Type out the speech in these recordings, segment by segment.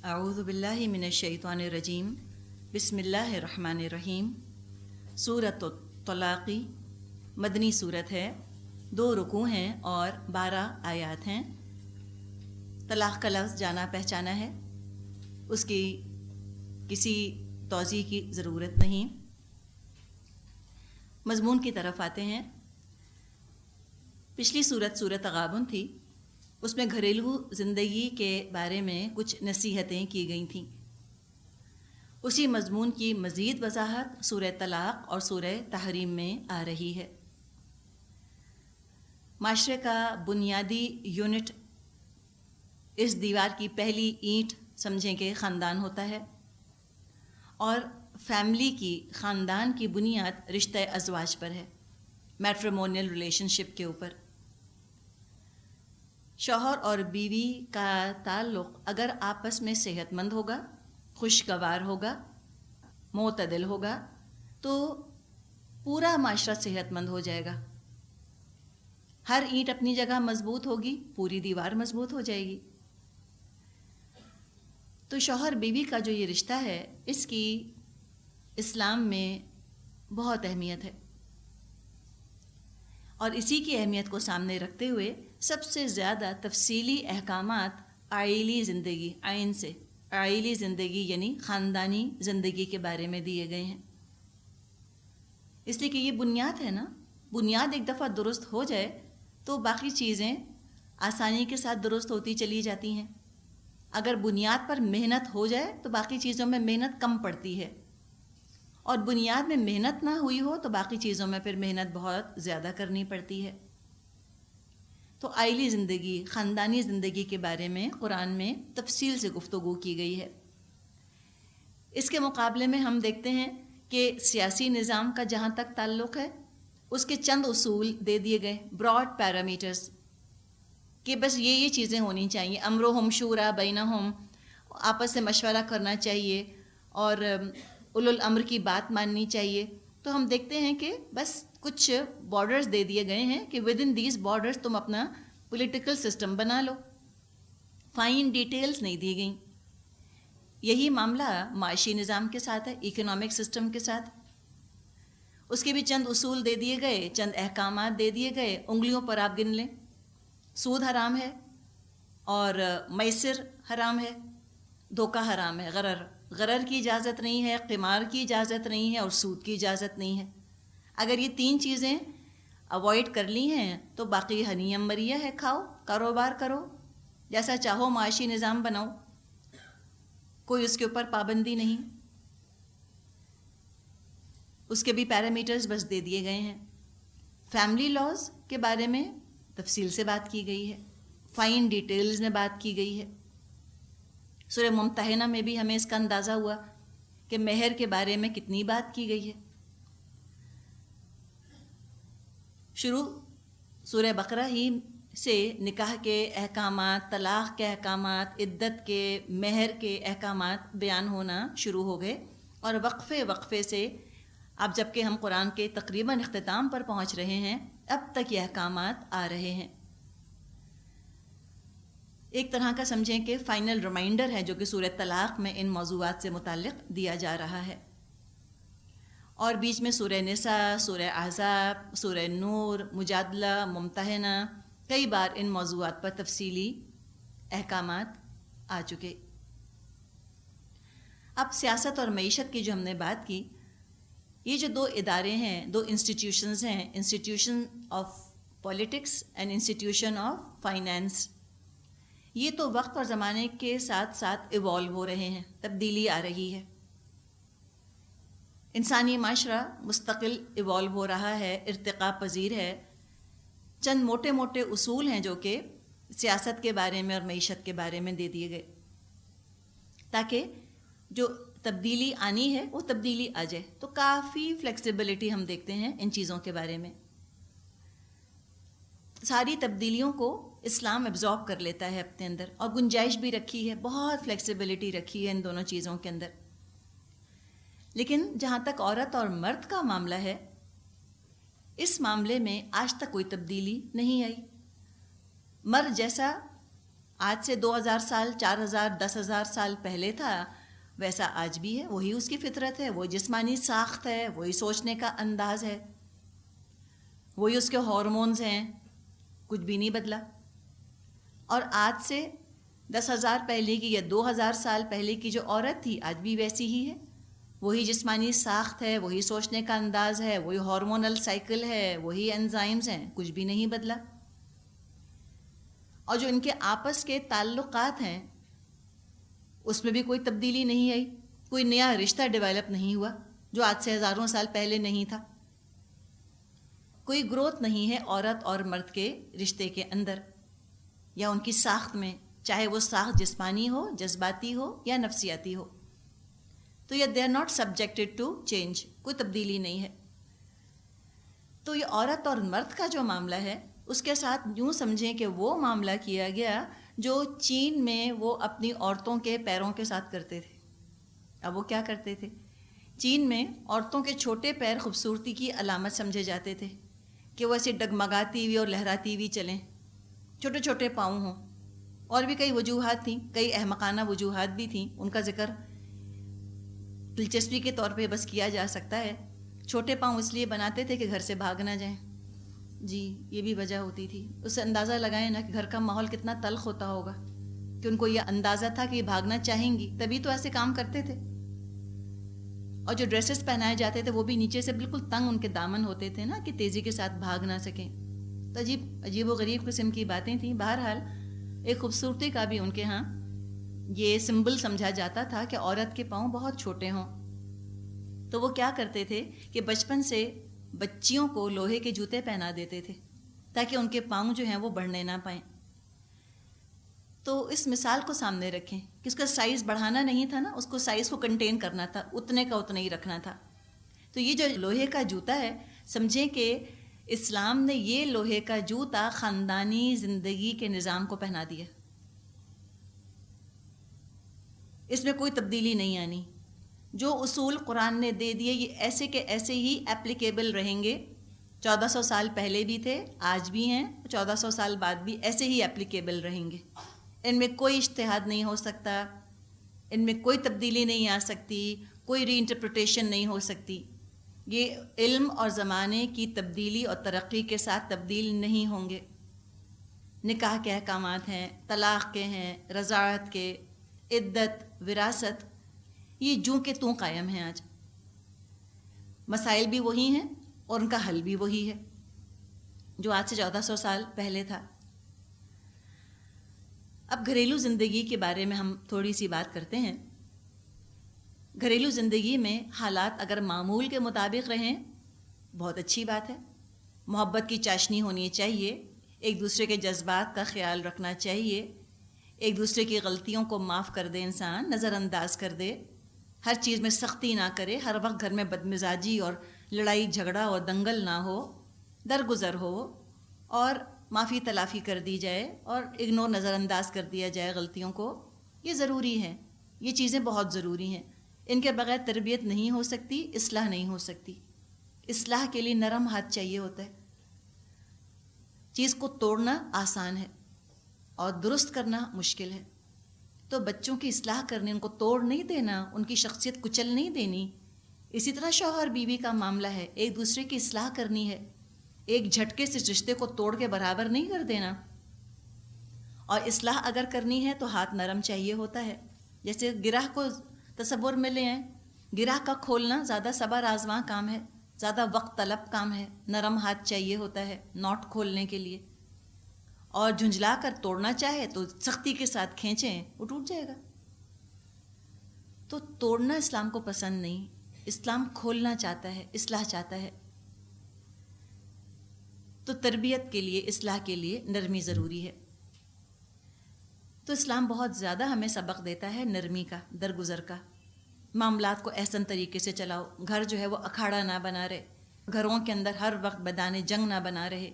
اعوذ باللہ من الشیطان الرجیم بسم اللہ الرحمن الرحیم۔ سورۃ الطلاق مدنی صورت ہے، 2 رکوع ہیں اور 12 آیات ہیں۔ طلاق کا لفظ جانا پہچانا ہے، اس کی کسی توضیح کی ضرورت نہیں۔ مضمون کی طرف آتے ہیں۔ پچھلی سورت تغابن تھی، اس میں گھریلو زندگی کے بارے میں کچھ نصیحتیں کی گئی تھیں۔ اسی مضمون کی مزید وضاحت سورہ طلاق اور سورہ تحریم میں آ رہی ہے۔ معاشرے کا بنیادی یونٹ، اس دیوار کی پہلی اینٹ سمجھیں کہ خاندان ہوتا ہے، اور فیملی کی، خاندان کی بنیاد رشتہ ازواج پر ہے، میٹریمونیل ریلیشن شپ کے اوپر۔ شوہر اور بیوی کا تعلق اگر آپس میں صحت مند ہوگا، خوشگوار ہوگا، معتدل ہوگا، تو پورا معاشرہ صحت مند ہو جائے گا۔ ہر اینٹ اپنی جگہ مضبوط ہوگی، پوری دیوار مضبوط ہو جائے گی۔ تو شوہر بیوی کا جو یہ رشتہ ہے، اس کی اسلام میں بہت اہمیت ہے، اور اسی کی اہمیت کو سامنے رکھتے ہوئے سب سے زیادہ تفصیلی احکامات عائلی زندگی، عین سے عائلی زندگی یعنی خاندانی زندگی کے بارے میں دیے گئے ہیں۔ اس لیے کہ یہ بنیاد ہے نا، بنیاد ایک دفعہ درست ہو جائے تو باقی چیزیں آسانی کے ساتھ درست ہوتی چلی جاتی ہیں۔ اگر بنیاد پر محنت ہو جائے تو باقی چیزوں میں محنت کم پڑتی ہے، اور بنیاد میں محنت نہ ہوئی ہو تو باقی چیزوں میں پھر محنت بہت زیادہ کرنی پڑتی ہے۔ تو عائلی زندگی، خاندانی زندگی کے بارے میں قرآن میں تفصیل سے گفتگو کی گئی ہے۔ اس کے مقابلے میں ہم دیکھتے ہیں کہ سیاسی نظام کا جہاں تک تعلق ہے، اس کے چند اصول دے دیے گئے، براڈ پیرامیٹرز، کہ بس یہ چیزیں ہونی چاہیے۔ امرہم شورا بینہم، آپس سے مشورہ کرنا چاہیے، اور اولو الامر کی بات ماننی چاہیے۔ تو ہم دیکھتے ہیں کہ بس کچھ بارڈرز دے دیے گئے ہیں کہ ود ان دیز بارڈرز تم اپنا پولیٹیکل سسٹم بنا لو، فائن ڈیٹیلز نہیں دی گئیں۔ یہی معاملہ معاشی نظام کے ساتھ ہے، اکنامک سسٹم کے ساتھ۔ اس کے بھی چند اصول دے دیے گئے، چند احکامات دے دیے گئے، انگلیوں پر آپ گن لیں۔ سود حرام ہے، اور میسر حرام ہے، دھوکہ حرام ہے، غرر کی اجازت نہیں ہے، قمار کی اجازت نہیں ہے، اور سود کی اجازت نہیں ہے۔ اگر یہ 3 چیزیں اوائڈ کر لی ہیں تو باقی ہنیم مریہ ہے، کھاؤ، کاروبار کرو، جیسا چاہو معاشی نظام بناؤ، کوئی اس کے اوپر پابندی نہیں۔ اس کے بھی پیرامیٹرز بس دے دیے گئے ہیں۔ فیملی لاز کے بارے میں تفصیل سے بات کی گئی ہے، فائن ڈیٹیلز میں بات کی گئی ہے۔ سورہ ممتحنہ میں بھی ہمیں اس کا اندازہ ہوا کہ مہر کے بارے میں کتنی بات کی گئی ہے۔ شروع سورہ بقرہ ہی سے نکاح کے احکامات، طلاق کے احکامات، عدت کے، مہر کے احکامات بیان ہونا شروع ہو گئے، اور وقفے سے اب جب کہ ہم قرآن کے تقریباً اختتام پر پہنچ رہے ہیں، اب تک یہ احکامات آ رہے ہیں۔ ایک طرح کا سمجھیں کہ فائنل ریمائنڈر ہے جو کہ سورہ طلاق میں ان موضوعات سے متعلق دیا جا رہا ہے۔ اور بیچ میں سورہ نساء، سورہ احزاب، سورہ نور، مجادلہ، ممتحنہ، کئی بار ان موضوعات پر تفصیلی احکامات آ چکے۔ اب سیاست اور معیشت کی جو ہم نے بات کی، یہ جو 2 ادارے ہیں، 2 انسٹیٹیوشنز ہیں، institution of politics and institution of finance, یہ تو وقت اور زمانے کے ساتھ ساتھ ایوالو ہو رہے ہیں، تبدیلی آ رہی ہے۔ انسانی معاشرہ مستقل ایوالو ہو رہا ہے، ارتقاء پذیر ہے۔ چند موٹے موٹے اصول ہیں جو کہ سیاست کے بارے میں اور معیشت کے بارے میں دے دیے گئے، تاکہ جو تبدیلی آنی ہے وہ تبدیلی آ جائے۔ تو کافی فلیکسیبلٹی ہم دیکھتے ہیں ان چیزوں کے بارے میں۔ ساری تبدیلیوں کو اسلام ایبزارب کر لیتا ہے اپنے اندر، اور گنجائش بھی رکھی ہے، بہت فلیکسیبلٹی رکھی ہے ان دونوں چیزوں کے اندر۔ لیکن جہاں تک عورت اور مرد کا معاملہ ہے، اس معاملے میں آج تک کوئی تبدیلی نہیں آئی۔ مرد جیسا آج سے 2000 سال، 4000، 10,000 سال پہلے تھا ویسا آج بھی ہے. وہی اس کی فطرت ہے، وہی جسمانی ساخت ہے، وہی سوچنے کا انداز ہے، وہی اس کے ہارمونز ہیں، کچھ بھی نہیں بدلا. اور آج سے 10,000 پہلے کی یا 2000 سال پہلے کی جو عورت تھی آج بھی ویسی ہی ہے. وہی جسمانی ساخت ہے، وہی سوچنے کا انداز ہے، وہی ہارمونل سائیکل ہے، وہی انزائمز ہیں، کچھ بھی نہیں بدلا. اور جو ان کے آپس کے تعلقات ہیں اس میں بھی کوئی تبدیلی نہیں آئی، کوئی نیا رشتہ ڈیولپ نہیں ہوا جو آج سے ہزاروں سال پہلے نہیں تھا. کوئی گروتھ نہیں ہے عورت اور مرد کے رشتے کے اندر یا ان کی ساخت میں، چاہے وہ ساخت جسمانی ہو، جذباتی ہو یا نفسیاتی ہو. تو یہ they are not subjected to change, کوئی تبدیلی نہیں ہے. تو یہ عورت اور مرد کا جو معاملہ ہے اس کے ساتھ یوں سمجھیں کہ وہ معاملہ کیا گیا جو چین میں وہ اپنی عورتوں کے پیروں کے ساتھ کرتے تھے. اب وہ کیا کرتے تھے؟ چین میں عورتوں کے چھوٹے پیر خوبصورتی کی علامت سمجھے جاتے تھے کہ وہ ایسے ڈگمگاتی ہوئی اور لہراتی ہوئی چلیں، چھوٹے چھوٹے پاؤں ہوں. اور بھی کئی وجوہات تھیں، کئی احمقانہ وجوہات بھی تھیں، ان کا ذکر دلچسپی کے طور پہ بس کیا جا سکتا ہے. چھوٹے پاؤں اس لیے بناتے تھے کہ گھر سے بھاگ نہ جائیں. جی یہ بھی وجہ ہوتی تھی. اس سے اندازہ لگائیں نا کہ گھر کا ماحول کتنا تلخ ہوتا ہوگا کہ ان کو یہ اندازہ تھا کہ یہ بھاگنا چاہیں گی، تبھی تو ایسے کام کرتے تھے. اور جو ڈریسز پہنائے جاتے تھے وہ بھی نیچے سے بالکل تنگ ان کے دامن ہوتے تھے نا، کہ تیزی کے ساتھ بھاگ نہ سکیں. تو عجیب و غریب قسم کی باتیں تھیں. بہرحال ایک خوبصورتی کا بھی ان کے ہاں یہ سمبل سمجھا جاتا تھا کہ عورت کے پاؤں بہت چھوٹے ہوں. تو وہ کیا کرتے تھے کہ بچپن سے بچیوں کو لوہے کے جوتے پہنا دیتے تھے تاکہ ان کے پاؤں جو ہیں وہ بڑھنے نہ پائیں. تو اس مثال کو سامنے رکھیں کہ اس کا سائز بڑھانا نہیں تھا نا، اس کو سائز کو کنٹین کرنا تھا، اتنے کا اتنا ہی رکھنا تھا. تو یہ جو لوہے کا جوتا ہے، سمجھیں کہ اسلام نے یہ لوہے کا جوتا خاندانی زندگی کے نظام کو پہنا دیا. اس میں کوئی تبدیلی نہیں آنی. جو اصول قرآن نے دے دیے یہ ایسے کہ ایسے ہی اپلیکیبل رہیں گے. 1400 سال پہلے بھی تھے، آج بھی ہیں، 1400 سال بعد بھی ایسے ہی اپلیکیبل رہیں گے. ان میں کوئی اجتہاد نہیں ہو سکتا، ان میں کوئی تبدیلی نہیں آ سکتی، کوئی ری انٹرپریٹیشن نہیں ہو سکتی. یہ علم اور زمانے کی تبدیلی اور ترقی کے ساتھ تبدیل نہیں ہوں گے. نکاح کے احکامات ہیں، طلاق کے ہیں، رضاعت کے، عدت، وراثت، یہ جوں کے توں قائم ہیں. آج مسائل بھی وہی ہیں اور ان کا حل بھی وہی ہے جو آج سے 1400 سال پہلے تھا. اب گھریلو زندگی کے بارے میں ہم تھوڑی سی بات کرتے ہیں. گھریلو زندگی میں حالات اگر معمول کے مطابق رہیں بہت اچھی بات ہے. محبت کی چاشنی ہونی چاہیے، ایک دوسرے کے جذبات کا خیال رکھنا چاہیے، ایک دوسرے کی غلطیوں کو معاف کر دے، انسان نظر انداز کر دے، ہر چیز میں سختی نہ کرے، ہر وقت گھر میں بدمزاجی اور لڑائی جھگڑا اور دنگل نہ ہو، درگزر ہو اور معافی تلافی کر دی جائے اور اگنور نظر انداز کر دیا جائے غلطیوں کو. یہ ضروری ہے، یہ چیزیں بہت ضروری ہیں. ان کے بغیر تربیت نہیں ہو سکتی، اصلاح نہیں ہو سکتی. اصلاح کے لیے نرم ہاتھ چاہیے ہوتا ہے. چیز کو توڑنا آسان ہے اور درست کرنا مشکل ہے. تو بچوں کی اصلاح کرنی، ان کو توڑ نہیں دینا، ان کی شخصیت کچل نہیں دینی. اسی طرح شوہر بیوی کا معاملہ ہے، ایک دوسرے کی اصلاح کرنی ہے، ایک جھٹکے سے رشتے کو توڑ کے برابر نہیں کر دینا. اور اصلاح اگر کرنی ہے تو ہاتھ نرم چاہیے ہوتا ہے. جیسے گرہ کو تصور میں لے آئیں، گرہ کا کھولنا زیادہ صبر آزماں کام ہے، زیادہ وقت طلب کام ہے، نرم ہاتھ چاہیے ہوتا ہے ناٹ کھولنے کے لیے. اور جھنجھلا کر توڑنا چاہے تو سختی کے ساتھ کھینچیں، وہ ٹوٹ جائے گا. تو توڑنا اسلام کو پسند نہیں، اسلام کھولنا چاہتا ہے، اصلاح چاہتا ہے. تو تربیت کے لیے، اصلاح کے لیے نرمی ضروری ہے. تو اسلام بہت زیادہ ہمیں سبق دیتا ہے نرمی کا، درگزر کا. معاملات کو احسن طریقے سے چلاؤ. گھر جو ہے وہ اکھاڑا نہ بنا رہے، گھروں کے اندر ہر وقت میدان جنگ نہ بنا رہے،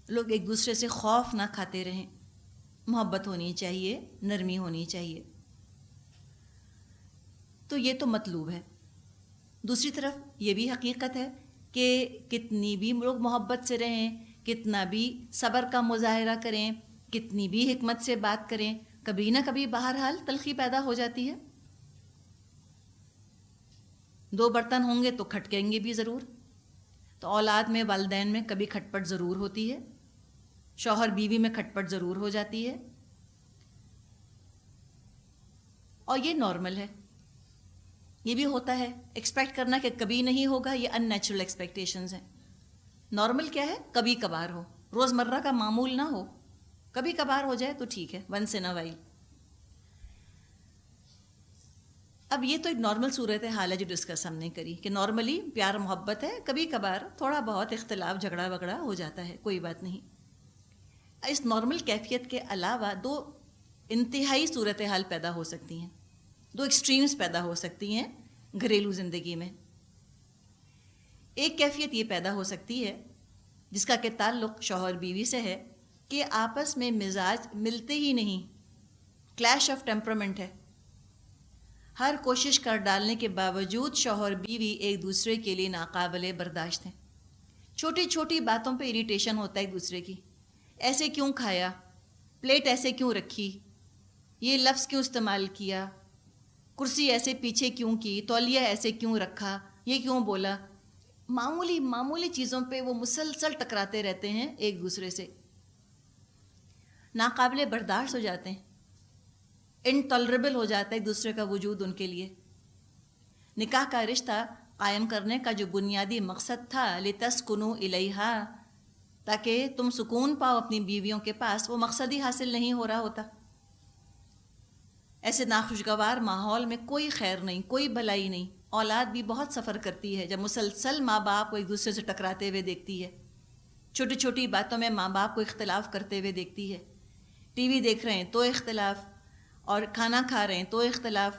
لوگ ایک دوسرے سے خوف نہ کھاتے رہیں. محبت ہونی چاہیے، نرمی ہونی چاہیے. تو یہ تو مطلوب ہے. دوسری طرف یہ بھی حقیقت ہے کہ کتنی بھی لوگ محبت سے رہیں، کتنا بھی صبر کا مظاہرہ کریں، کتنی بھی حکمت سے بات کریں کبھی نہ کبھی بہرحال تلخی پیدا ہو جاتی ہے. 2 برتن ہوں گے تو کھٹکیں گے بھی ضرور. تو اولاد میں والدین میں کبھی کھٹپٹ ضرور ہوتی ہے, شوہر بیوی میں کھٹپٹ ضرور ہو جاتی ہے, اور یہ نارمل ہے, یہ بھی ہوتا ہے. ایکسپیکٹ کرنا کہ کبھی نہیں ہوگا یہ ان نیچرل ایکسپیکٹیشنز ہیں. نارمل کیا ہے؟ کبھی کبھار ہو, روزمرہ کا معمول نہ ہو, کبھی کبھار ہو جائے تو ٹھیک ہے, ونس ان اے وائل. اب یہ تو ایک نارمل صورت حال ہے جو ڈسکس ہم نے کری کہ نارملی پیار محبت ہے, کبھی کبھار تھوڑا بہت اختلاف جھگڑا وگڑا ہو جاتا ہے, کوئی بات نہیں. اس نارمل کیفیت کے علاوہ 2 انتہائی صورتحال پیدا ہو سکتی ہیں, 2 ایکسٹریمز پیدا ہو سکتی ہیں گھریلو زندگی میں. ایک کیفیت یہ پیدا ہو سکتی ہے جس کا کہ تعلق شوہر بیوی سے ہے کہ آپس میں مزاج ملتے ہی نہیں, کلیش آف ٹیمپرامنٹ ہے. ہر کوشش کر ڈالنے کے باوجود شوہر بیوی ایک دوسرے کے لیے ناقابل برداشت ہیں. چھوٹی چھوٹی باتوں پہ اریٹیشن ہوتا ہے ایک دوسرے کی. ایسے کیوں کھایا, پلیٹ ایسے کیوں رکھی, یہ لفظ کیوں استعمال کیا, کرسی ایسے پیچھے کیوں کی, تولیہ ایسے کیوں رکھا, یہ کیوں بولا. معمولی معمولی چیزوں پہ وہ مسلسل ٹکراتے رہتے ہیں ایک دوسرے سے, ناقابل برداشت ہو جاتے ہیں, انٹالریبل ہو جاتا ہے ایک دوسرے کا وجود ان کے لیے. نکاح کا رشتہ قائم کرنے کا جو بنیادی مقصد تھا لِتَسْكُنُوا إِلَيْهَا, تاکہ تم سکون پاؤ اپنی بیویوں کے پاس, وہ مقصد ہی حاصل نہیں ہو رہا ہوتا. ایسے ناخوشگوار ماحول میں کوئی خیر نہیں, کوئی بھلائی نہیں. اولاد بھی بہت سفر کرتی ہے جب مسلسل ماں باپ کو ایک دوسرے سے ٹکراتے ہوئے دیکھتی ہے, چھوٹی چھوٹی باتوں میں ماں باپ کو اختلاف کرتے ہوئے دیکھتی ہے. ٹی وی دیکھ رہے ہیں تو اختلاف, اور کھانا کھا رہے ہیں تو اختلاف.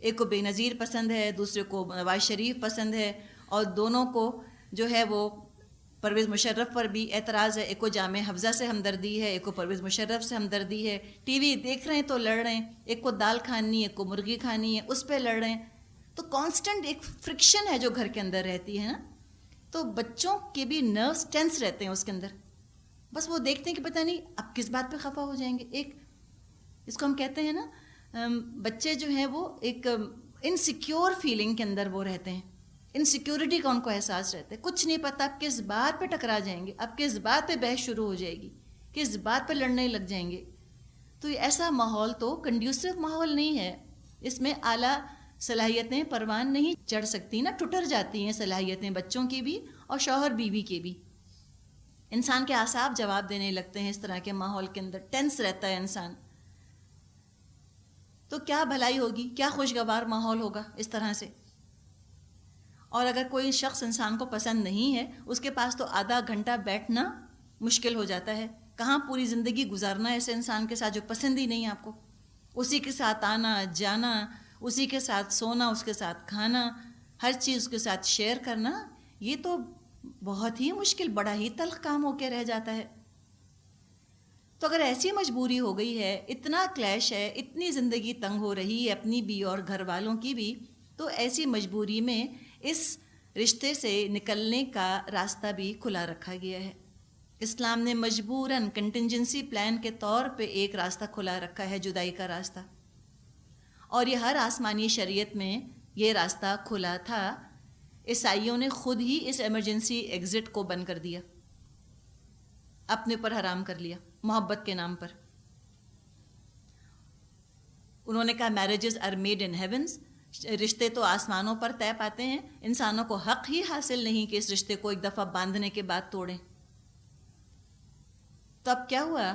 ایک کو بے نظیر پسند ہے, دوسرے کو نواز شریف پسند ہے, اور دونوں کو جو ہے وہ پرویز مشرف پر بھی اعتراض ہے. ایک کو جامع حفظہ سے ہمدردی ہے, ایک کو پرویز مشرف سے ہمدردی ہے. ٹی وی دیکھ رہے ہیں تو لڑ رہے ہیں, ایک کو دال کھانی ہے, ایک کو مرغی کھانی ہے, اس پہ لڑ رہے ہیں. تو کانسٹنٹ ایک فرکشن ہے جو گھر کے اندر رہتی ہے نا. تو بچوں کے بھی نروس ٹینس رہتے ہیں اس کے اندر, بس وہ دیکھتے ہیں کہ پتہ نہیں اب کس بات پہ خفا ہو جائیں گے. ایک اس کو ہم کہتے ہیں نا, بچے جو ہیں وہ ایک انسیکیور فیلنگ کے اندر وہ رہتے ہیں, انسیکیورٹی کا ان کو احساس رہتا ہے. کچھ نہیں پتہ اب کس بات پہ ٹکرا جائیں گے, اب کس بات پہ بحث شروع ہو جائے گی, کس بات پہ لڑنے لگ جائیں گے. تو ایسا ماحول تو کنڈیوسو ماحول نہیں ہے. اس میں اعلیٰ صلاحیتیں پروان نہیں چڑھ سکتی نا, ٹٹر جاتی ہیں صلاحیتیں بچوں کی بھی اور شوہر بیوی کی بھی. انسان کے اعصاب جواب دینے لگتے ہیں اس طرح کے ماحول کے اندر, ٹینس رہتا ہے انسان. تو کیا بھلائی ہوگی, کیا خوشگوار ماحول ہوگا اس طرح سے. اور اگر کوئی شخص انسان کو پسند نہیں ہے, اس کے پاس تو آدھا گھنٹہ بیٹھنا مشکل ہو جاتا ہے. کہاں پوری زندگی گزارنا ہے ایسے انسان کے ساتھ جو پسند ہی نہیں ہے آپ کو. اسی کے ساتھ آنا جانا, اسی کے ساتھ سونا, اس کے ساتھ کھانا, ہر چیز اس کے ساتھ شیئر کرنا, یہ تو بہت ہی مشکل, بڑا ہی تلخ کام ہو کے رہ جاتا ہے. تو اگر ایسی مجبوری ہو گئی ہے, اتنا کلیش ہے, اتنی زندگی تنگ ہو رہی ہے اپنی بھی اور گھر والوں کی بھی, تو ایسی مجبوری میں اس رشتے سے نکلنے کا راستہ بھی کھلا رکھا گیا ہے. اسلام نے مجبوراً کنٹنجنسی پلان کے طور پہ ایک راستہ کھلا رکھا ہے, جدائی کا راستہ. اور یہ ہر آسمانی شریعت میں یہ راستہ کھلا تھا. عیسائیوں نے خود ہی اس ایمرجنسی ایگزٹ کو بند کر دیا, اپنے پر حرام کر لیا محبت کے نام پر. انہوں نے کہا marriages are made in heavens, رشتے تو آسمانوں پر طے پاتے ہیں, انسانوں کو حق ہی حاصل نہیں کہ اس رشتے کو ایک دفعہ باندھنے کے بعد توڑیں. تو اب کیا ہوا,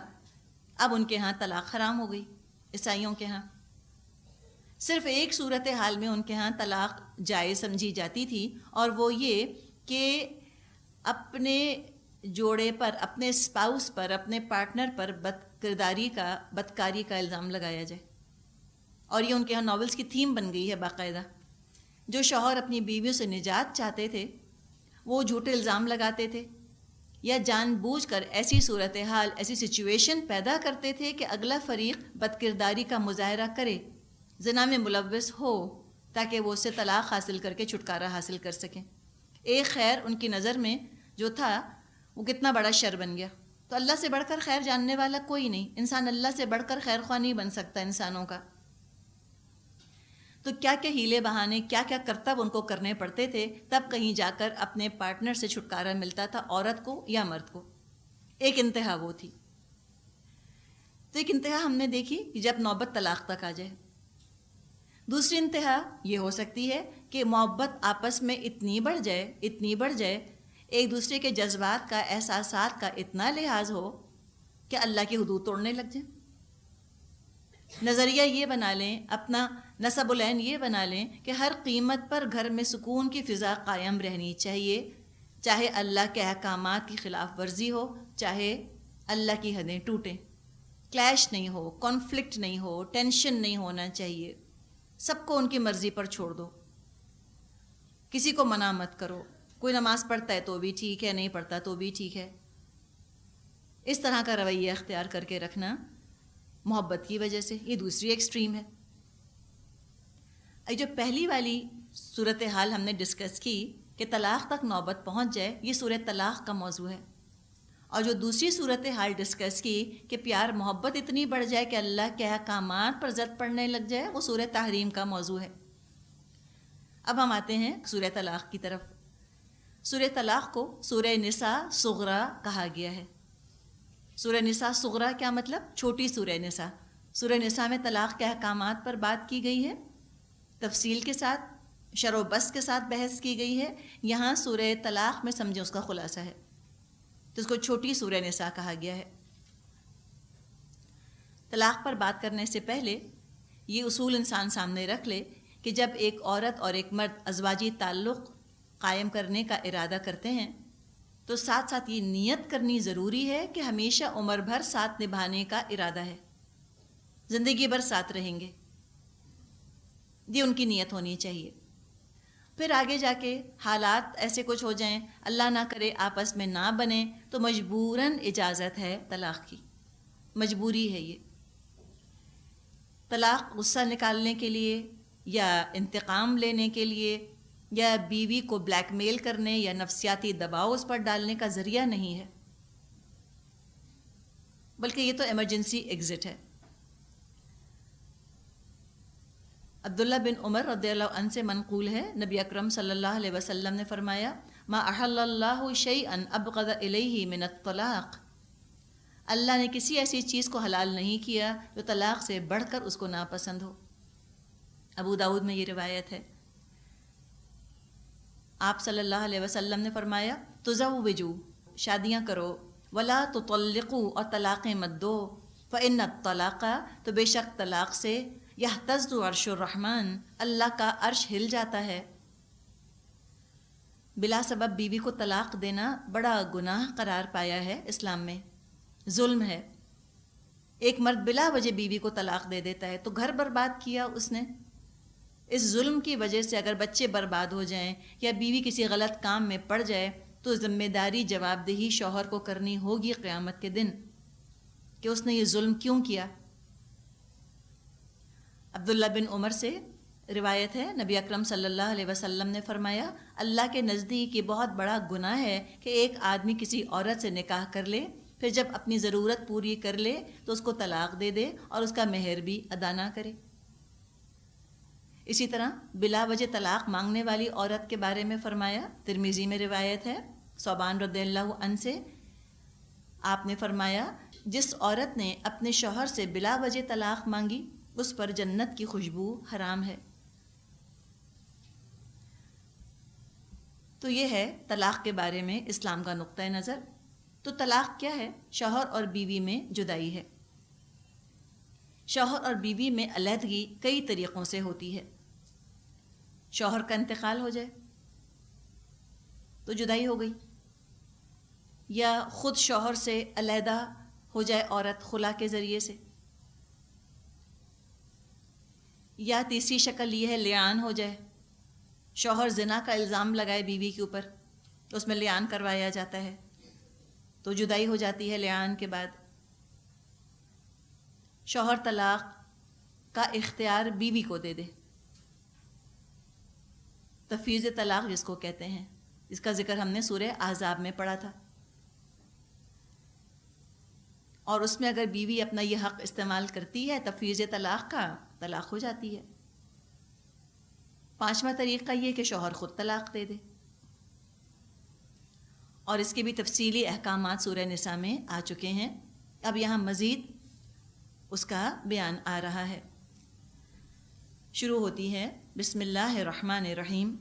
اب ان کے ہاں طلاق حرام ہو گئی عیسائیوں کے ہاں. صرف ایک صورت حال میں ان کے ہاں طلاق جائز سمجھی جاتی تھی, اور وہ یہ کہ اپنے جوڑے پر, اپنے اسپاؤس پر, اپنے پارٹنر پر بدکاری کا الزام لگایا جائے. اور یہ ان کے ہاں ناولز کی تھیم بن گئی ہے باقاعدہ. جو شوہر اپنی بیویوں سے نجات چاہتے تھے وہ جھوٹے الزام لگاتے تھے, یا جان بوجھ کر ایسی صورتحال, ایسی سچویشن پیدا کرتے تھے کہ اگلا فریق بدکرداری کا مظاہرہ کرے, زنا میں ملوث ہو, تاکہ وہ اس سے طلاق حاصل کر کے چھٹکارا حاصل کر سکیں. ایک خیر ان کی نظر میں جو تھا وہ کتنا بڑا شر بن گیا. تو اللہ سے بڑھ کر خیر جاننے والا کوئی نہیں. انسان اللہ سے بڑھ کر خیر خواہ نہیں بن سکتا انسانوں کا. تو کیا کیا ہیلے بہانے، کیا کیا کرتب ان کو کرنے پڑتے تھے، تب کہیں جا کر اپنے پارٹنر سے چھٹکارا ملتا تھا، عورت کو یا مرد کو. ایک انتہا وہ تھی. تو ایک انتہا ہم نے دیکھی کہ جب نوبت طلاق تک آ جائے. دوسری انتہا یہ ہو سکتی ہے کہ محبت آپس میں اتنی بڑھ جائے، ایک دوسرے کے جذبات کا، احساسات کا اتنا لحاظ ہو کہ اللہ کی حدود توڑنے لگ جائیں. نظریہ یہ بنا لیں، اپنا نصب العین یہ بنا لیں کہ ہر قیمت پر گھر میں سکون کی فضا قائم رہنی چاہیے، چاہے اللہ کے احکامات کی خلاف ورزی ہو، چاہے اللہ کی حدیں ٹوٹیں. کلیش نہیں ہو، کانفلکٹ نہیں ہو، ٹینشن نہیں ہونا چاہیے. سب کو ان کی مرضی پر چھوڑ دو، کسی کو منع مت کرو. کوئی نماز پڑھتا ہے تو بھی ٹھیک ہے، نہیں پڑھتا تو بھی ٹھیک ہے. اس طرح کا رویہ اختیار کر کے رکھنا محبت کی وجہ سے، یہ دوسری ایکسٹریم ہے. جو پہلی والی صورتحال ہم نے ڈسکس کی کہ طلاق تک نوبت پہنچ جائے، یہ سورۃ طلاق کا موضوع ہے. اور جو دوسری صورتحال ڈسکس کی کہ پیار محبت اتنی بڑھ جائے کہ اللہ کے احکامات پر زد پڑنے لگ جائے، وہ سورۃ تحریم کا موضوع ہے. اب ہم آتے ہیں سورۃ طلاق کی طرف. سورۃ طلاق کو سورہ نساء صغریٰ کہا گیا ہے. سورہ نساء صغریٰ کیا مطلب؟ چھوٹی سورہ نساء. سورہ نساء میں طلاق کے احکامات پر بات کی گئی ہے، تفصیل کے ساتھ، شرح و بسط کے ساتھ بحث کی گئی ہے. یہاں سورہ طلاق میں سمجھیں اس کا خلاصہ ہے، تو اس کو چھوٹی سورہ نساء کہا گیا ہے. طلاق پر بات کرنے سے پہلے یہ اصول انسان سامنے رکھ لے کہ جب ایک عورت اور ایک مرد ازواجی تعلق قائم کرنے کا ارادہ کرتے ہیں تو ساتھ ساتھ یہ نیت کرنی ضروری ہے کہ ہمیشہ عمر بھر ساتھ نبھانے کا ارادہ ہے، زندگی بھر ساتھ رہیں گے. یہ ان کی نیت ہونی چاہیے. پھر آگے جا کے حالات ایسے کچھ ہو جائیں، اللہ نہ کرے آپس میں نہ بنیں، تو مجبوراً اجازت ہے طلاق کی، مجبوری ہے. یہ طلاق غصہ نکالنے کے لیے یا انتقام لینے کے لیے یا بیوی کو بلیک میل کرنے یا نفسیاتی دباؤ اس پر ڈالنے کا ذریعہ نہیں ہے، بلکہ یہ تو ایمرجنسی ایگزٹ ہے. عبداللہ بن عمر رضی اللہ عنہ سے منقول ہے، نبی اکرم صلی اللہ علیہ وسلم نے فرمایا، ما احل اللہ شیئا ابغض الیہ من الطلاق. اللہ نے کسی ایسی چیز کو حلال نہیں کیا جو طلاق سے بڑھ کر اس کو ناپسند ہو. ابو داؤد میں یہ روایت ہے. آپ صلی اللہ علیہ وسلم نے فرمایا، تزوجوا، شادیاں کرو، ولا تطلقوا، اور طلاقیں مت دو، فإن الطلاق، تو بے شک طلاق سے یہتز عرش الرحمن، اللہ کا عرش ہل جاتا ہے. بلا سبب بیوی کو طلاق دینا بڑا گناہ قرار پایا ہے اسلام میں، ظلم ہے. ایک مرد بلا وجہ بیوی کو طلاق دے دیتا ہے تو گھر برباد کیا اس نے. اس ظلم کی وجہ سے اگر بچے برباد ہو جائیں یا بیوی کسی غلط کام میں پڑ جائے تو ذمہ داری، جواب دہی شوہر کو کرنی ہوگی قیامت کے دن کہ اس نے یہ ظلم کیوں کیا. عبداللہ بن عمر سے روایت ہے، نبی اکرم صلی اللہ علیہ وسلم نے فرمایا، اللہ کے نزدیک یہ بہت بڑا گناہ ہے کہ ایک آدمی کسی عورت سے نکاح کر لے، پھر جب اپنی ضرورت پوری کر لے تو اس کو طلاق دے دے اور اس کا مہر بھی ادا نہ کرے. اسی طرح بلا وجہ طلاق مانگنے والی عورت کے بارے میں فرمایا، ترمذی میں روایت ہے ثوبان رضی اللہ عنہ سے، آپ نے فرمایا، جس عورت نے اپنے شوہر سے بلا وجہ طلاق مانگی اس پر جنت کی خوشبو حرام ہے. تو یہ ہے طلاق کے بارے میں اسلام کا نقطۂ نظر. تو طلاق کیا ہے؟ شوہر اور بیوی میں جدائی ہے. شوہر اور بیوی میں علیحدگی کئی طریقوں سے ہوتی ہے. شوہر کا انتقال ہو جائے تو جدائی ہو گئی، یا خود شوہر سے علیحدہ ہو جائے عورت خلا کے ذریعے سے، یا تیسری شکل یہ ہے لعان ہو جائے، شوہر زنا کا الزام لگائے بیوی کے اوپر تو اس میں لعان کروایا جاتا ہے تو جدائی ہو جاتی ہے لعان کے بعد. شوہر طلاق کا اختیار بیوی کو دے دے، تفویض طلاق جس کو کہتے ہیں، اس کا ذکر ہم نے سورہ احزاب میں پڑھا تھا. اور اس میں اگر بیوی اپنا یہ حق استعمال کرتی ہے تفویض طلاق کا، طلاق ہو جاتی ہے۔ پانچواں طریقہ یہ کہ شوہر خود طلاق دے دے، اور اس کے بھی تفصیلی احکامات سورہ نساء میں آ چکے ہیں۔ اب یہاں مزید اس کا بیان آ رہا ہے۔ شروع ہوتی ہے بسم اللہ الرحمن الرحیم،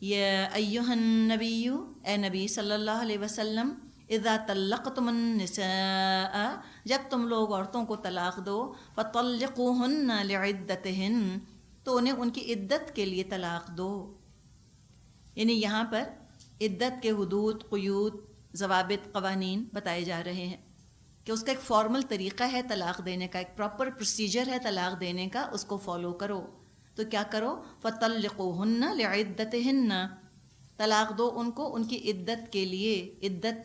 یا ایہا النبی، اے نبی صلی اللہ علیہ وسلم، اذا طلقتم النساء، جب تم لوگ عورتوں کو طلاق دو، فطلقوہن لعدتہن، تو انہیں ان کی عدت کے لیے طلاق دو۔ یعنی یہاں پر عدت کے حدود، قیود، ضوابط، قوانین بتائے جا رہے ہیں کہ اس کا ایک فارمل طریقہ ہے طلاق دینے کا، ایک پراپر پروسیجر ہے طلاق دینے کا، اس کو فالو کرو۔ تو کیا کرو؟ فطلقوہن لعدتہن، طلاق دو ان کو ان کی عدت کے لیے، عدت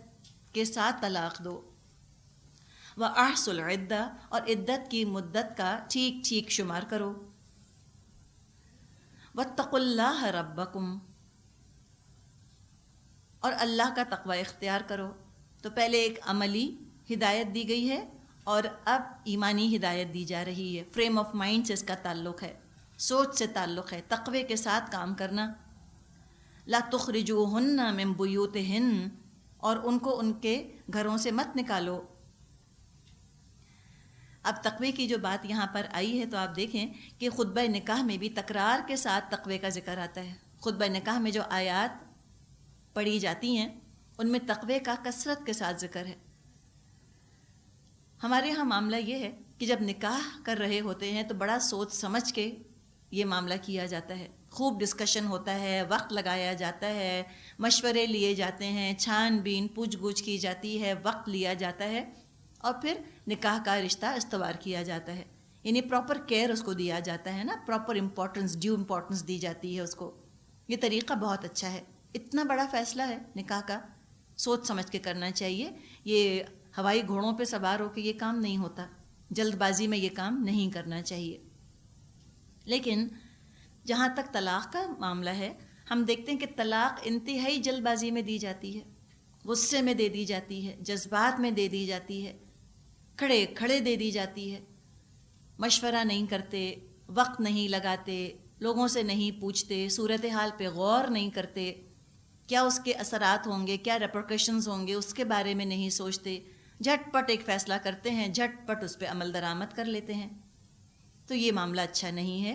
کے ساتھ طلاق دو۔ وَأَحْصُوا الْعِدَّةَ، اور عدت کی مدت کا ٹھیک ٹھیک شمار کرو۔ وَاتَّقُوا اللَّهَ رَبَّكُمْ، اور اللہ کا تقوی اختیار کرو۔ تو پہلے ایک عملی ہدایت دی گئی ہے اور اب ایمانی ہدایت دی جا رہی ہے۔ فریم آف مائنڈ سے اس کا تعلق ہے، سوچ سے تعلق ہے، تقوی کے ساتھ کام کرنا۔ لا تخرجوہن من بیوتہن، اور ان کو ان کے گھروں سے مت نکالو۔ اب تقوی کی جو بات یہاں پر آئی ہے تو آپ دیکھیں کہ خطبہ نکاح میں بھی تکرار کے ساتھ تقوی کا ذکر آتا ہے۔ خطبہ نکاح میں جو آیات پڑھی جاتی ہیں ان میں تقوی کا کثرت کے ساتھ ذکر ہے۔ ہمارے ہاں معاملہ یہ ہے کہ جب نکاح کر رہے ہوتے ہیں تو بڑا سوچ سمجھ کے یہ معاملہ کیا جاتا ہے، خوب ڈسکشن ہوتا ہے، وقت لگایا جاتا ہے، مشورے لیے جاتے ہیں، چھان بین پوچھ گچھ کی جاتی ہے، وقت لیا جاتا ہے، اور پھر نکاح کا رشتہ استوار کیا جاتا ہے۔ یعنی پراپر کیئر اس کو دیا جاتا ہے نا، پراپر امپورٹنس، ڈیو امپورٹنس دی جاتی ہے اس کو۔ یہ طریقہ بہت اچھا ہے۔ اتنا بڑا فیصلہ ہے نکاح کا، سوچ سمجھ کے کرنا چاہیے۔ یہ ہوائی گھوڑوں پہ سوار ہو کے یہ کام نہیں ہوتا، جلد بازی میں یہ کام نہیں کرنا چاہیے۔ لیکن جہاں تک طلاق کا معاملہ ہے، ہم دیکھتے ہیں کہ طلاق انتہائی جلد بازی میں دی جاتی ہے، غصے میں دے دی جاتی ہے، جذبات میں دے دی جاتی ہے، کھڑے کھڑے دے دی جاتی ہے، مشورہ نہیں کرتے، وقت نہیں لگاتے، لوگوں سے نہیں پوچھتے، صورتحال پہ غور نہیں کرتے، کیا اس کے اثرات ہوں گے، کیا ریپرکشنز ہوں گے، اس کے بارے میں نہیں سوچتے، جھٹ پٹ ایک فیصلہ کرتے ہیں، جھٹ پٹ اس پہ عمل درآمد کر لیتے ہیں۔ تو یہ معاملہ اچھا نہیں ہے۔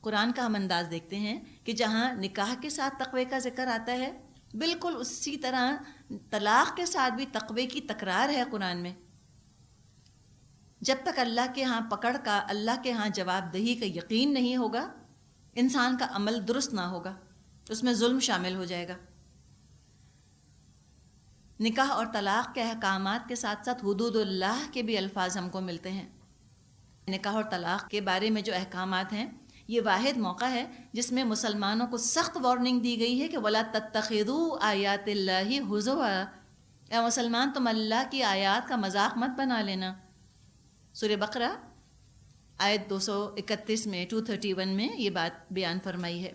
قرآن کا ہم انداز دیکھتے ہیں کہ جہاں نکاح کے ساتھ تقوی کا ذکر آتا ہے، بالکل اسی طرح طلاق کے ساتھ بھی تقوی کی تکرار ہے قرآن میں۔ جب تک اللہ کے ہاں پکڑ کا، اللہ کے ہاں جواب دہی کا یقین نہیں ہوگا، انسان کا عمل درست نہ ہوگا، اس میں ظلم شامل ہو جائے گا۔ نکاح اور طلاق کے احکامات کے ساتھ ساتھ حدود اللہ کے بھی الفاظ ہم کو ملتے ہیں۔ نکاح اور طلاق کے بارے میں جو احکامات ہیں، یہ واحد موقع ہے جس میں مسلمانوں کو سخت وارننگ دی گئی ہے کہ وَلَا تَتَّخِذُوا آیَاتِ اللَّهِ هُزُوًا، اے مسلمان تم اللہ کی آیات کا مذاق مت بنا لینا۔ سورہ بقرہ آیت 231 میں 231 میں یہ بات بیان فرمائی ہے۔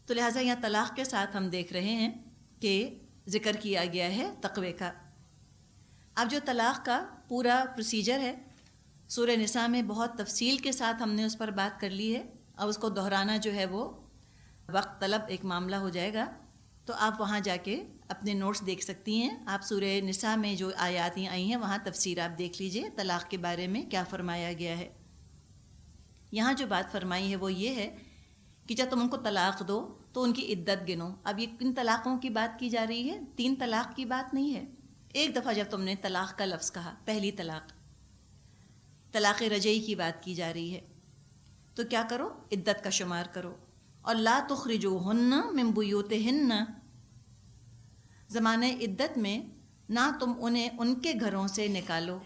تو لہٰذا یہاں طلاق کے ساتھ ہم دیکھ رہے ہیں کہ ذکر کیا گیا ہے تقوی کا۔ اب جو طلاق کا پورا پروسیجر ہے، سورہ نساء میں بہت تفصیل کے ساتھ ہم نے اس پر بات کر لی ہے، اب اس کو دہرانا جو ہے وہ وقت طلب ایک معاملہ ہو جائے گا، تو آپ وہاں جا کے اپنے نوٹس دیکھ سکتی ہیں۔ آپ سورہ نساء میں جو آیات آئی ہیں وہاں تفسیر آپ دیکھ لیجئے، طلاق کے بارے میں کیا فرمایا گیا ہے۔ یہاں جو بات فرمائی ہے وہ یہ ہے کہ جب تم ان کو طلاق دو تو ان کی عدت گنو۔ اب یہ کن طلاقوں کی بات کی جا رہی ہے؟ 3 طلاق کی بات نہیں ہے۔ ایک دفعہ جب تم نے طلاق کا لفظ کہا، پہلی طلاق، طلاق رجعی کی بات کی جا رہی ہے، تو کیا کرو؟ عدت کا شمار کرو۔ اور لا تخرجوہن من بیوتہن، زمانہ عدت میں نہ تم انہیں ان کے گھروں سے نکالو۔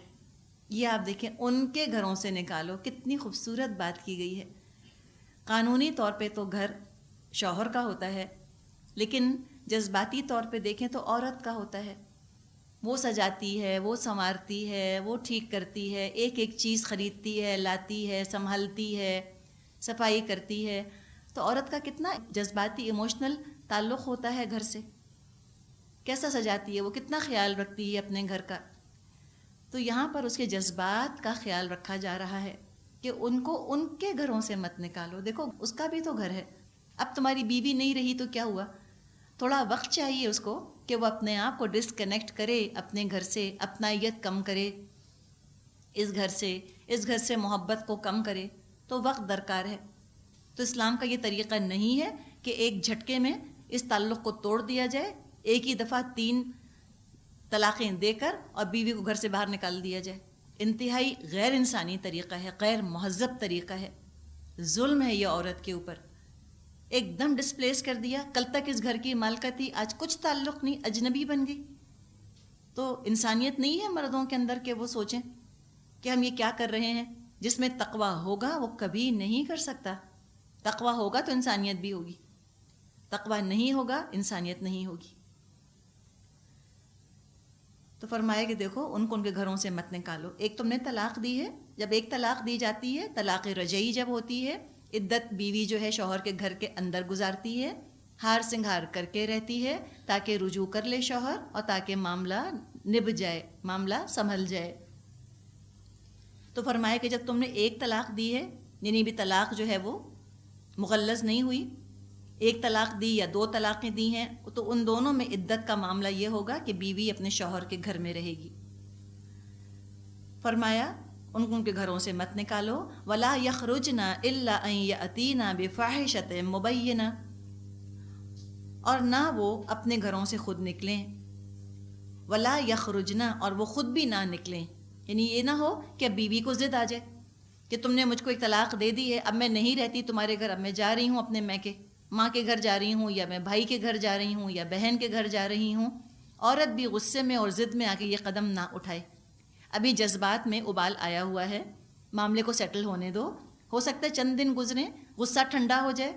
یہ آپ دیکھیں، ان کے گھروں سے نکالو، کتنی خوبصورت بات کی گئی ہے۔ قانونی طور پہ تو گھر شوہر کا ہوتا ہے، لیکن جذباتی طور پہ دیکھیں تو عورت کا ہوتا ہے۔ وہ سجاتی ہے، وہ سنوارتی ہے، وہ ٹھیک کرتی ہے، ایک ایک چیز خریدتی ہے، لاتی ہے، سنبھالتی ہے، صفائی کرتی ہے۔ تو عورت کا کتنا جذباتی ایموشنل تعلق ہوتا ہے گھر سے، کیسا سجاتی ہے، وہ کتنا خیال رکھتی ہے اپنے گھر کا۔ تو یہاں پر اس کے جذبات کا خیال رکھا جا رہا ہے کہ ان کو ان کے گھروں سے مت نکالو. دیکھو اس کا بھی تو گھر ہے. اب تمہاری بیوی نہیں رہی تو کیا ہوا؟ تھوڑا وقت چاہیے اس کو کہ وہ اپنے آپ کو ڈسکنیکٹ کرے اپنے گھر سے، اپنائیت کم کرے اس گھر سے محبت کو کم کرے. تو وقت درکار ہے. تو اسلام کا یہ طریقہ نہیں ہے کہ ایک جھٹکے میں اس تعلق کو توڑ دیا جائے، ایک ہی دفعہ 3 طلاقیں دے کر اور بیوی کو گھر سے باہر نکال دیا جائے. انتہائی غیر انسانی طریقہ ہے، غیر مہذب طریقہ ہے، ظلم ہے یہ عورت کے اوپر. ایک دم ڈسپلیس کر دیا، کل تک اس گھر کی مالکہ تھی، آج کچھ تعلق نہیں، اجنبی بن گئی. تو انسانیت نہیں ہے مردوں کے اندر کہ وہ سوچیں کہ ہم یہ کیا کر رہے ہیں. جس میں تقویٰ ہوگا وہ کبھی نہیں کر سکتا. تقویٰ ہوگا تو انسانیت بھی ہوگی، تقویٰ نہیں ہوگا انسانیت نہیں ہوگی. تو فرمایا کہ دیکھو ان کو ان کے گھروں سے مت نکالو. ایک تم نے طلاق دی ہے، جب ایک طلاق دی جاتی ہے، طلاق رجعی جب ہوتی ہے، عدت بیوی جو ہے شوہر کے گھر کے اندر گزارتی ہے، ہار سنگھار کر کے رہتی ہے تاکہ رجوع کر لے شوہر اور تاکہ معاملہ نبھ جائے، معاملہ سنبھل جائے. تو فرمایا کہ جب تم نے ایک طلاق دی ہے، یعنی بھی طلاق جو ہے وہ مغلظ نہیں ہوئی، ایک طلاق دی یا 2 طلاقیں دی ہیں، تو ان دونوں میں عدت کا معاملہ یہ ہوگا کہ بیوی اپنے شوہر کے گھر میں رہے گی. فرمایا ان کو ان کے گھروں سے مت نکالو. وَلَا يَخْرُجْنَ إِلَّا أَن يَأْتِينَ بِفَاحِشَةٍ مُبَيِّنَةٍ، اور نہ وہ اپنے گھروں سے خود نکلیں. وَلَا يَخْرُجْنَ، اور وہ خود بھی نہ نکلیں. یعنی یہ نہ ہو کہ اب بیوی کو ضد آ جائے کہ تم نے مجھ کو ایک طلاق دے دی ہے، اب میں نہیں رہتی تمہارے گھر، اب میں جا رہی ہوں اپنے میکے، ماں کے گھر جا رہی ہوں، یا میں بھائی کے گھر جا رہی ہوں، یا بہن کے گھر جا رہی ہوں. عورت بھی غصے میں اور ضد میں آ کے یہ قدم نہ اٹھائے. ابھی جذبات میں ابال آیا ہوا ہے، معاملے کو سیٹل ہونے دو. ہو سکتا ہے چند دن گزریں، غصہ ٹھنڈا ہو جائے،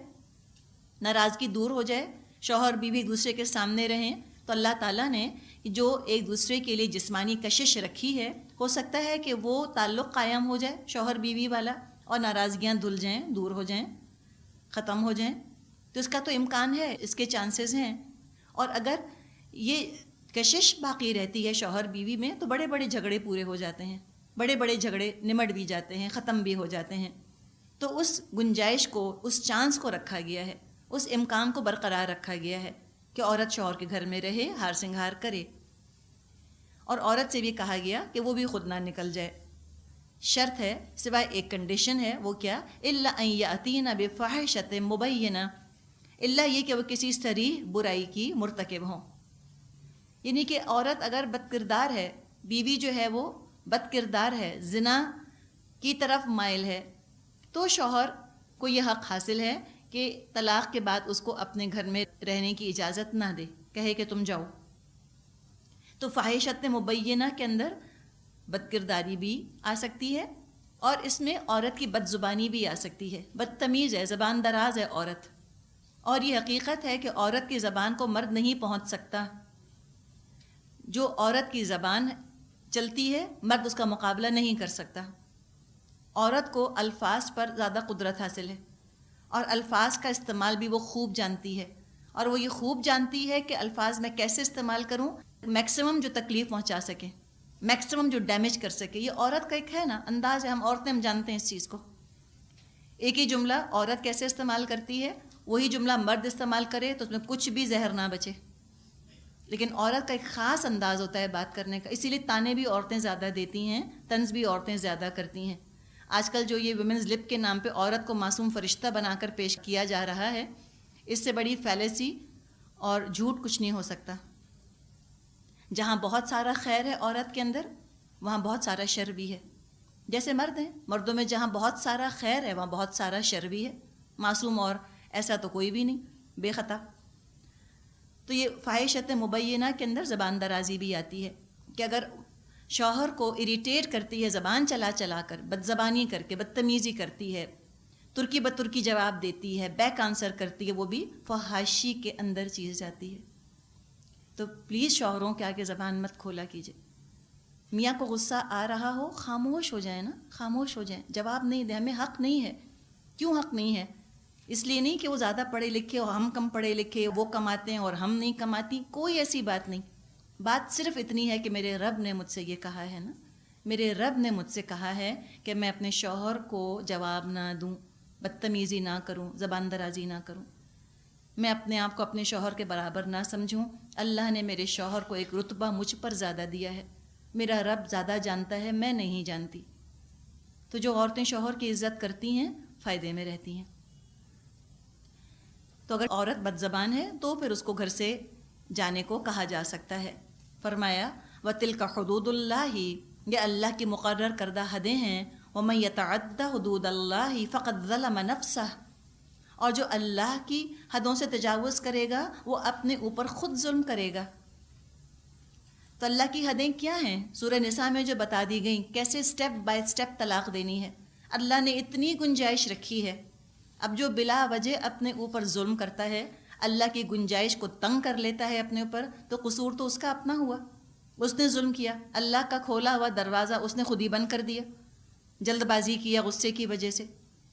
ناراضگی دور ہو جائے، شوہر بیوی ایک دوسرے کے سامنے رہیں. تو اللہ تعالیٰ نے جو ایک دوسرے کے لیے جسمانی کشش رکھی ہے، ہو سکتا ہے کہ وہ تعلق قائم ہو جائے شوہر بیوی والا، اور ناراضگیاں دھل جائیں، دور ہو جائیں، ختم ہو جائیں. تو اس کا تو امکان ہے، اس کے چانسز ہیں. اور اگر یہ کشش باقی رہتی ہے شوہر بیوی میں تو بڑے بڑے جھگڑے پورے ہو جاتے ہیں، بڑے بڑے جھگڑے نمٹ بھی جاتے ہیں، ختم بھی ہو جاتے ہیں. تو اس گنجائش کو، اس چانس کو رکھا گیا ہے، اس امکان کو برقرار رکھا گیا ہے کہ عورت شوہر کے گھر میں رہے، ہار سنگھار کرے. اور عورت سے بھی کہا گیا کہ وہ بھی خود نہ نکل جائے. شرط ہے، سوائے ایک کنڈیشن ہے، وہ کیا؟ الا ان یاتین بفاحشۃ مبینہ، الا یہ کہ وہ کسی صریح برائی کی مرتکب ہوں. یعنی کہ عورت اگر بد کردار ہے، بیوی جو ہے وہ بد کردار ہے، زنا کی طرف مائل ہے، تو شوہر کو یہ حق حاصل ہے کہ طلاق کے بعد اس کو اپنے گھر میں رہنے کی اجازت نہ دے، کہے کہ تم جاؤ. تو فاحشۃ مبینہ کے اندر بد کرداری بھی آ سکتی ہے، اور اس میں عورت کی بد زبانی بھی آ سکتی ہے. بدتمیز ہے، زبان دراز ہے عورت. اور یہ حقیقت ہے کہ عورت کی زبان کو مرد نہیں پہنچ سکتا. جو عورت کی زبان چلتی ہے مرد اس کا مقابلہ نہیں کر سکتا. عورت کو الفاظ پر زیادہ قدرت حاصل ہے، اور الفاظ کا استعمال بھی وہ خوب جانتی ہے. اور وہ یہ خوب جانتی ہے کہ الفاظ میں کیسے استعمال کروں میکسیمم جو تکلیف پہنچا سکے، میکسیمم جو ڈیمیج کر سکے. یہ عورت کا ایک ہے نا انداز ہے، ہم عورتیں ہم جانتے ہیں اس چیز کو. ایک ہی جملہ عورت کیسے استعمال کرتی ہے، وہی جملہ مرد استعمال کرے تو اس میں کچھ بھی زہر نہ بچے. لیکن عورت کا ایک خاص انداز ہوتا ہے بات کرنے کا، اسی لیے تانے بھی عورتیں زیادہ دیتی ہیں، طنز بھی عورتیں زیادہ کرتی ہیں. آج کل جو یہ ویمنز لپ کے نام پہ عورت کو معصوم فرشتہ بنا کر پیش کیا جا رہا ہے، اس سے بڑی فیلیسی اور جھوٹ کچھ نہیں ہو سکتا. جہاں بہت سارا خیر ہے عورت کے اندر، وہاں بہت سارا شر بھی ہے. جیسے مرد ہیں، مردوں میں جہاں بہت سارا خیر ہے وہاں بہت سارا شر بھی ہے. معصوم اور ایسا تو کوئی بھی نہیں، بے خطا. تو یہ فاحشۃ مبینہ کے اندر زبان درازی بھی آتی ہے کہ اگر شوہر کو اریٹیٹ کرتی ہے زبان چلا چلا کر، بد زبانی کر کے بدتمیزی کرتی ہے، ترکی بترکی جواب دیتی ہے، بیک آنسر کرتی ہے، وہ بھی فحاشی کے اندر چیز جاتی ہے. تو پلیز شوہروں کے آگے زبان مت کھولا کیجیے. میاں کو غصہ آ رہا ہو، خاموش ہو جائیں نا، خاموش ہو جائیں، جواب نہیں دیں. ہمیں حق نہیں ہے. کیوں حق نہیں ہے؟ اس لیے نہیں کہ وہ زیادہ پڑھے لکھے اور ہم کم پڑھے لکھے، وہ کماتے ہیں اور ہم نہیں کماتی. کوئی ایسی بات نہیں. بات صرف اتنی ہے کہ میرے رب نے مجھ سے یہ کہا ہے نا، میرے رب نے مجھ سے کہا ہے کہ میں اپنے شوہر کو جواب نہ دوں، بدتمیزی نہ کروں، زبان درازی نہ کروں، میں اپنے آپ کو اپنے شوہر کے برابر نہ سمجھوں۔ اللہ نے میرے شوہر کو ایک رتبہ مجھ پر زیادہ دیا ہے، میرا رب زیادہ جانتا ہے، میں نہیں جانتی۔ تو جو عورتیں شوہر کی عزت کرتی ہیں فائدے میں رہتی ہیں۔ تو اگر عورت بد زبان ہے تو پھر اس کو گھر سے جانے کو کہا جا سکتا ہے۔ فرمایا وَتِلْكَ حُدُودُ اللَّهِ، یہ اللہ کی مقرر کردہ حدیں ہیں، وَمَن يَتَعَدَّ حُدُودَ اللَّهِ فَقَدْ ظَلَمَ نَفْسَهُ، اور جو اللہ کی حدوں سے تجاوز کرے گا وہ اپنے اوپر خود ظلم کرے گا۔ تو اللہ کی حدیں کیا ہیں؟ سورہ نساء میں جو بتا دی گئیں، کیسے سٹیپ بائی سٹیپ طلاق دینی ہے۔ اللہ نے اتنی گنجائش رکھی ہے۔ اب جو بلا وجہ اپنے اوپر ظلم کرتا ہے، اللہ کی گنجائش کو تنگ کر لیتا ہے اپنے اوپر، تو قصور تو اس کا اپنا ہوا، اس نے ظلم کیا، اللہ کا کھولا ہوا دروازہ اس نے خود ہی بند کر دیا، جلد بازی کیا غصے کی وجہ سے۔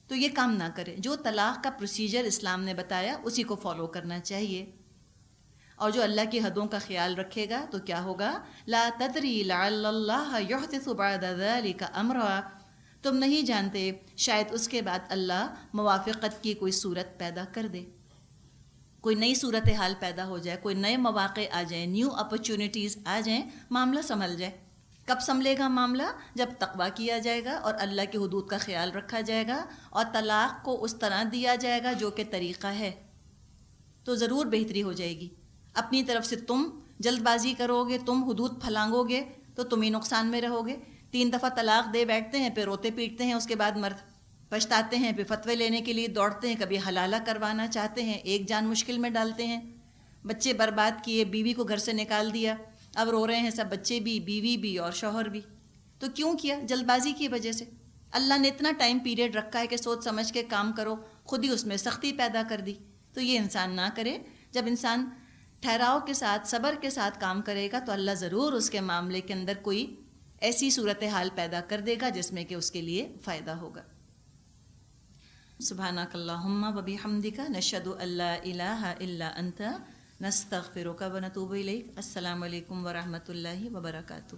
تو یہ کام نہ کرے۔ جو طلاق کا پروسیجر اسلام نے بتایا اسی کو فالو کرنا چاہیے، اور جو اللہ کی حدوں کا خیال رکھے گا تو کیا ہوگا؟ لا تدری لعل اللہ یحدث بعد ذلک امرا، تم نہیں جانتے شاید اس کے بعد اللہ موافقت کی کوئی صورت پیدا کر دے، کوئی نئی صورتحال پیدا ہو جائے، کوئی نئے مواقع آ جائیں، نیو اپرچونٹیز آ جائیں، معاملہ سنبھل جائے۔ کب سنبھلے گا معاملہ؟ جب تقویٰ کیا جائے گا اور اللہ کی حدود کا خیال رکھا جائے گا اور طلاق کو اس طرح دیا جائے گا جو کہ طریقہ ہے، تو ضرور بہتری ہو جائے گی۔ اپنی طرف سے تم جلد بازی کرو گے، تم حدود پھلانگو گے تو تم ہی نقصان میں رہو گے۔ 3 دفعہ طلاق دے بیٹھتے ہیں، پھر روتے پیٹتے ہیں، اس کے بعد مرد پچھتاتے ہیں، پھر فتوے لینے کے لیے دوڑتے ہیں، کبھی حلالہ کروانا چاہتے ہیں، ایک جان مشکل میں ڈالتے ہیں، بچے برباد کیے، بیوی کو گھر سے نکال دیا، اب رو رہے ہیں سب، بچے بھی، بیوی بھی اور شوہر بھی۔ تو کیوں کیا؟ جلد بازی کی وجہ سے۔ اللہ نے اتنا ٹائم پیریڈ رکھا ہے کہ سوچ سمجھ کے کام کرو، خود ہی اس میں سختی پیدا کر دی۔ تو یہ انسان نہ کرے۔ جب انسان ٹھہراؤ کے ساتھ، صبر کے ساتھ کام کرے گا تو اللہ ضرور اس کے معاملے کے اندر کوئی ایسی صورتحال پیدا کر دے گا جس میں کہ اس کے لیے فائدہ ہوگا۔ سبحانک اللہم و بحمدک، نشہد ان لا الہ الا انت، نستغفرک و نتوب الیک۔ السلام علیکم ورحمۃ اللہ وبرکاتہ۔